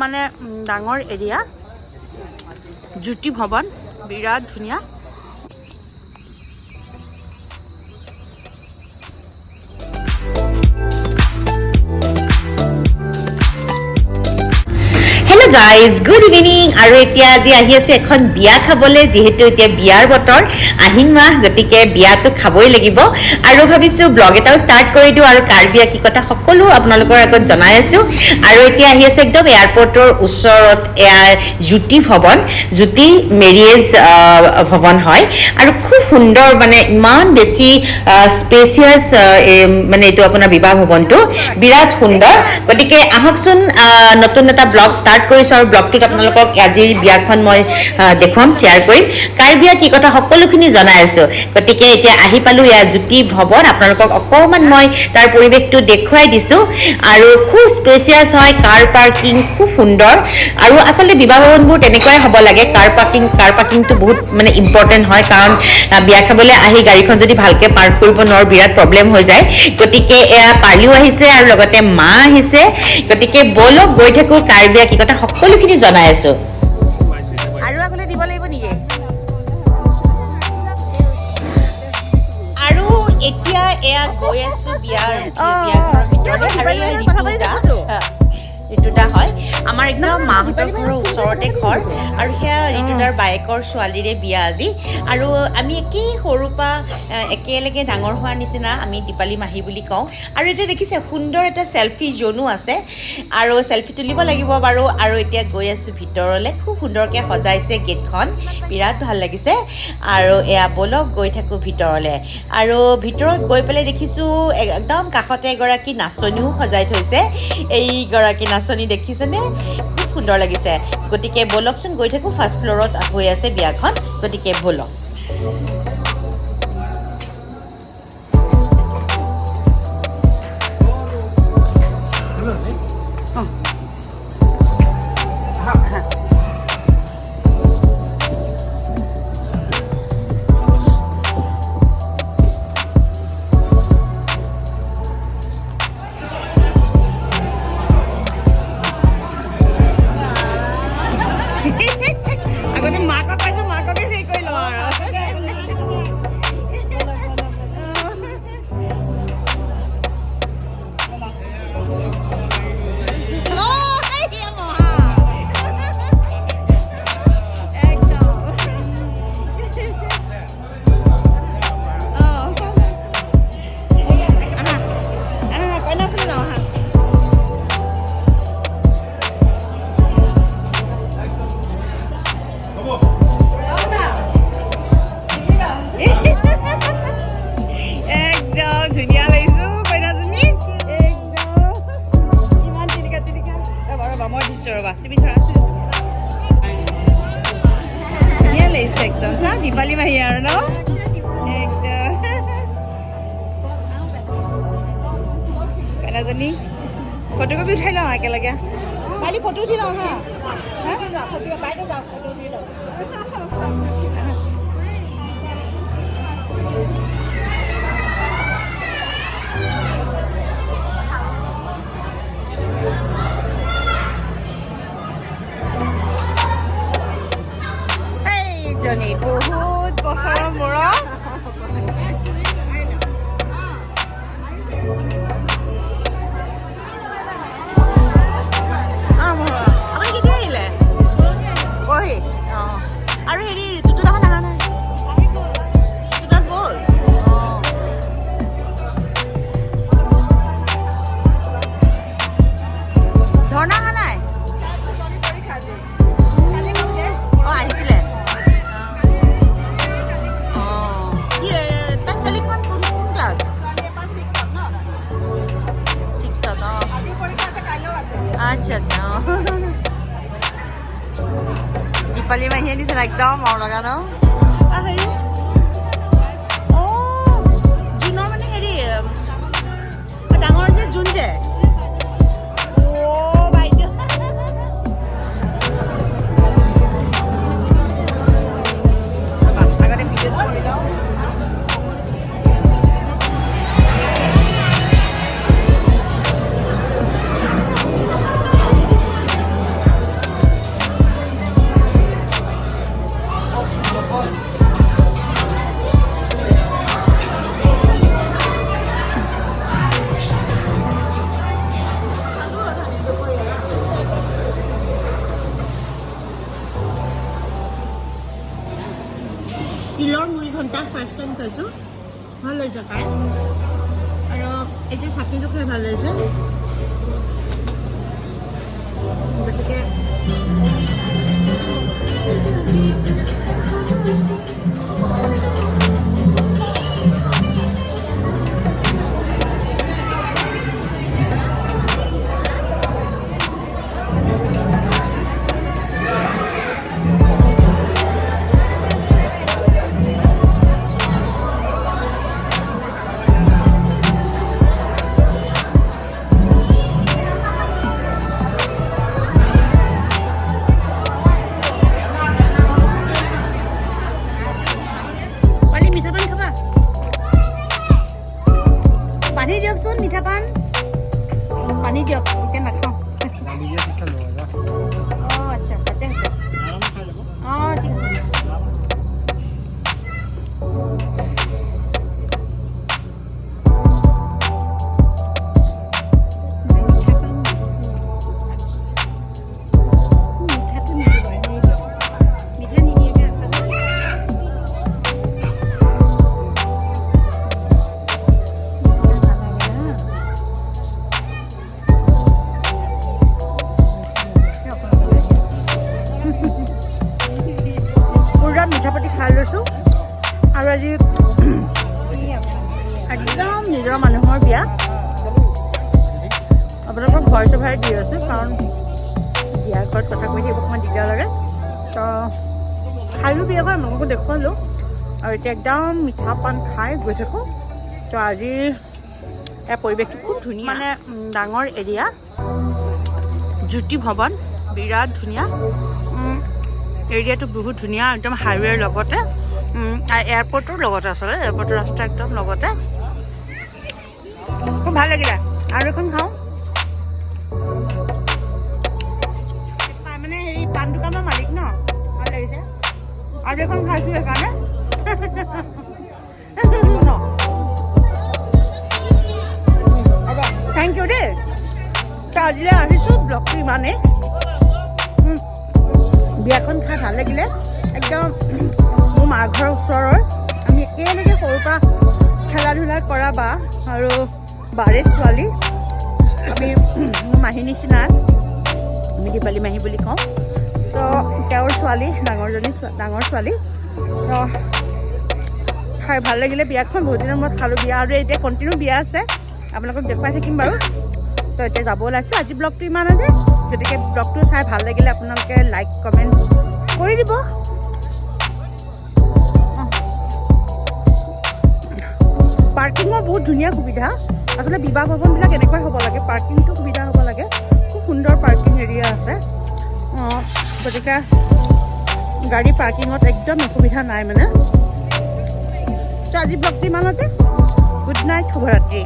মানে ডাঙৰ এৰিয়া জ্যোতি ভৱন বিৰাট ধুনীয়া গাইজ গুড ইভিনিং আৰু এতিয়া আজি আহি আছো এখন বিয়া খাবলৈ যিহেতু এতিয়া বিয়াৰ বতৰ আহিন মাহ গতিকে বিয়াটো খাবই লাগিব আৰু ভাবিছো ব্লগ এটাও ষ্টাৰ্ট কৰি দিওঁ আৰু কাৰ বিয়া কি কথা সকলো আপোনালোকৰ আগত জনাই আছো আৰু এতিয়া আহি আছো একদম এয়াৰপৰ্টৰ ওচৰত এয়াৰ জ্যোতি ভৱন জ্যোতি মেৰিয়েজ ভৱন হয় আৰু খুব সুন্দৰ মানে ইমান বেছি স্পেচিয়াছ মানে এইটো আপোনাৰ বিবাহ ভৱনটো বিৰাট সুন্দৰ গতিকে আহকচোন নতুন এটা ব্লগ ষ্টাৰ্ট কৰিছো আৰু ব্লগটোত আপোনালোকক আজিৰ বিয়াখন মই দেখুৱাম শ্বেয়াৰ কৰিম কাৰ বিয়া কি কথা সকলোখিনি জনাই আছো গতিকে এতিয়া আহি পালো ইয়া জ্যোতি ভৱন আপোনালোকক অকমান মই তাৰ পৰিৱেশটো দেখুৱাই দিছো আৰু খুব স্পেচিয়াছ হয় কাৰ পাৰ্কিং খুব সুন্দৰ আৰু আচলতে বিবাহ ভৱনবোৰ তেনেকুৱাই হ'ব লাগে কাৰ পাৰ্কিংটো বহুত মানে ইম্পৰ্টেণ্ট হয় কাৰণ বিয়া খাবলৈ আহি গাড়ীখন যদি ভালকে পাৰ্ক কৰিব নোৱাৰো বিৰাট প্ৰব্লেম হৈ যায় গতিকে এয়া পাৰ্লিও আহিছে আৰু লগতে মা আহিছে গতিকে বলক গৈ থাকো কাৰ বিয়া কি কথা সকলোখিনি জনাই আছো আৰু আগলৈ দিব লাগিব নেকি আৰু এতিয়া এয়া গৈ আছো বিয়াৰ ঋতুদা হয় আমাৰ একদম মাহঁতৰ ঘৰৰ ওচৰতে ঘৰ আৰু সেয়া ঋতুদাৰ বায়েকৰ ছোৱালীৰে বিয়া আজি আৰু আমি একেই সৰুৰ পৰা একেলগে ডাঙৰ হোৱাৰ নিচিনা আমি দীপালি মাহী বুলি কওঁ আৰু এতিয়া দেখিছে সুন্দৰ এটা চেলফি জ'নো আছে আৰু চেলফি তুলিব লাগিব বাৰু আৰু এতিয়া গৈ আছোঁ ভিতৰলৈ খুব সুন্দৰকৈ সজাইছে গেটখন বিৰাট ভাল লাগিছে আৰু এয়া বলক গৈ থাকোঁ ভিতৰলৈ আৰু ভিতৰত গৈ পেলাই দেখিছোঁ একদম কাষতে এগৰাকী নাচনীও সজাই থৈছে এইগৰাকী নাচনী দেখিছেনে খুব সুন্দৰ লাগিছে গতিকে বলকচোন গৈ থাকোঁ ফাৰ্ষ্ট ফ্ল'ৰত হৈ আছে বিয়াখন গতিকে বলক দীপালি মাহী আৰু ন কইনাজনী ফটোকপি উঠাই লওঁ একেলগে কালি ফটো উঠি লওঁ এইজনী বহুত বছৰৰ মূৰত আপুনি কেতিয়া আহিলে পৰহি আৰু হেৰি ঋতুটো দেখোন অহা নাই ঋতুত গ'ল ঝৰ্ণা অহা নাই আহিছিলে আচ্ছা আচ্ছা দীপালি মাহীয়ে নিচিনা একদম মৰম লগা ন হেৰি জোনৰ মানে হেৰি ডাঙৰ যে জোন যে বাইদেউ আগতে ভিডিঅ'টো কৰি লওঁ ফাৰ্ষ্ট টাইম খাইছোঁ, ভাল লাগিছে খাই। আৰু এতিয়া চাটনিটো খাই ভাল লাগিছে, গতিকে পানী দিয়কচোন, মিঠা পান পানী দিয়ক, এতিয়া নাখাওঁ। অঁ আচ্ছা, তাতে অঁ ঠিক আছে। মিঠাপাতি খাই লৈছোঁ আৰু আজি একদম নিজৰ মানুহৰ বিয়া। আপোনালোকক ভইচ অভাৰ দি আছোঁ কাৰণ বিয়াৰ ঘৰত কথা কৈ থাকিব অকণমান দিগদাৰ লাগে। তো খাইলোঁ বিয়াখন, আপোনালোকক দেখুৱালোঁ আৰু এতিয়া একদম মিঠা পান খাই গৈ থাকোঁ। তো আজি ইয়াৰ পৰিৱেশটো খুব ধুনীয়া, মানে ডাঙৰ এৰিয়া, জ্যোতি ভৱন বিৰাট ধুনীয়া। এৰিয়াটো বহুত ধুনীয়া, একদম হাইৱেৰ লগতে, এয়াৰপৰ্টৰ লগতে, আচলতে এয়াৰপৰ্টৰ ৰাস্তা একদম লগতে। খুব ভাল লাগিলে। আৰু এখন খাওঁ, মানে হেৰি পাণ দোকানৰ মালিক ন, ভাল লাগিছে। আৰু এখন খাইছোঁ সেইকাৰণে থেংক ইউ দেই। তো আজিলৈ আহিছোঁ, ব্লগটো ইমানেই। বিয়াখন খাই ভাল লাগিলে, একদম মোৰ মাৰ ঘৰৰ ওচৰৰ। আমি একেলগে সৰুৰ পৰা খেলা ধূলা কৰা বা আৰু বাৰে ছোৱালী। আমি মোৰ মাহীৰ নিচিনা, আমি দীপালি মাহী বুলি কওঁ। তো তেওঁৰ ছোৱালী, ডাঙৰ ছোৱালী। তো খাই ভাল লাগিলে বিয়াখন, বহুত দিনৰ মূৰত খালোঁ বিয়া, আৰু এতিয়া কণ্টিনিউ বিয়া আছে, আপোনালোকক দেখুৱাই থাকিম বাৰু। তো এতিয়া যাব ওলাইছোঁ, আজি ব্লগটো ইমানতে। গতিকে ব্লগটো চাই ভাল লাগিলে আপোনালোকে লাইক কমেণ্ট কৰি দিব। পাৰ্কিঙৰ বহুত ধুনীয়া সুবিধা, আচলতে বিবাহ ভৱনবিলাক এনেকুৱাই হ'ব লাগে, পাৰ্কিংটো সুবিধা হ'ব লাগে। খুব সুন্দৰ পাৰ্কিং এৰিয়া আছে, গতিকে গাড়ী পাৰ্কিঙত একদম অসুবিধা নাই মানে। তো আজি ব্লগটো ইমানতে, গুড নাইট, শুভৰাত্ৰি।